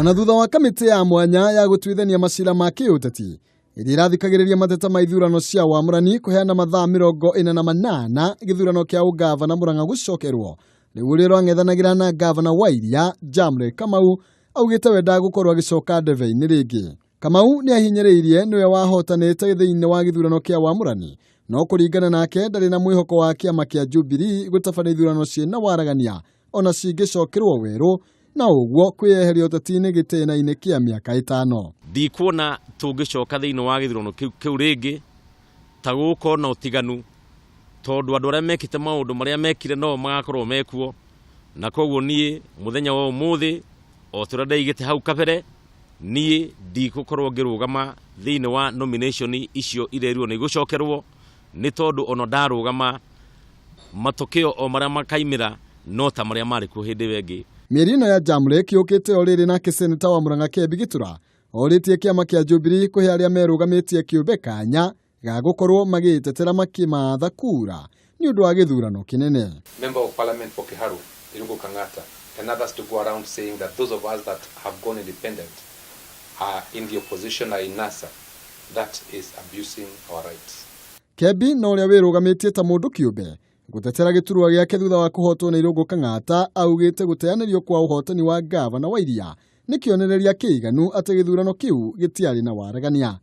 Ona thutha wa kamĩtĩ ya mwanya ya gũtuithania macira ma kĩũteti ĩrĩa irathikagĩrĩria mateta ma ithurano cia wamũrani kũheana mathaa 48 gĩthurano kĩa ũgavana Murang'a gũcokerwo, rĩu ũrĩa rwang'ethanagĩra na gavana wa Iria Jamle Kamau augĩte wendaga gũkorwo agĩcoka ndebe-inĩ rĩngĩ. Kamau nĩ ahinyĩrĩirie nĩwe wahotanĩte thĩinĩ wa gĩthurano kĩa wamũrani, no kũringana nake ndarĩ na mwĩhoko wa kĩama kĩa Jubilee gũtabania ithurano ciĩna waragania ona cingĩcokerwo werũ, na ũguo kwĩyeheria ũteti-inĩ gĩtĩna-inĩ kĩa mĩaka 5. Ndikuona tũngĩcoka thĩinĩ wa gĩthurano kĩu rĩngĩ ta gũkorwo na ũtiganu, tondũ andũ arĩa mekĩte maũndũ marĩa mekire no magakorwo mekuo, na koguo niĩ mũthenya wa ũmũthĩ o tũrĩa ndaigĩte hau kabere niĩ ndigũkorwo ngĩrũgama thĩinĩ wa nomination icio irerirwo nĩ igũcokerwo, nĩ tondũ ona ndarũgama matokeo o marĩa makaimĩra no ta marĩa marĩ kuo hĩndĩ ĩyo ĩngĩ. Mĩeri ĩno ya Jamle kĩũkĩte o rĩrĩ nake seneta wa Murang'a Kebbi Gĩtura orĩtie kĩama kĩa Jubilee kũhe arĩa merũgamĩtie kĩũmbe kanya ga gũkorwo magĩtetera makĩmatha kura nĩ ũndũ wa gĩthurano kĩnene. Member of Parliament for Kiharu, Irungu Kang'ata, and others to go around saying that those of us that have gone independent are in the opposition or in NASA. That is abusing our rights. Kebbi na ũrĩa wĩrũgamĩtie ta mũndũ kĩũmbe gũtetera gĩturwa gĩake thutha wa kũhotwo nĩ Irungu Kang'ata augĩte gũteanĩrio kwa ũhotani wa gavana wa Iria nĩ kĩonereria kĩiganu atĩ gĩthurano kĩu gĩtiarĩ na waragania.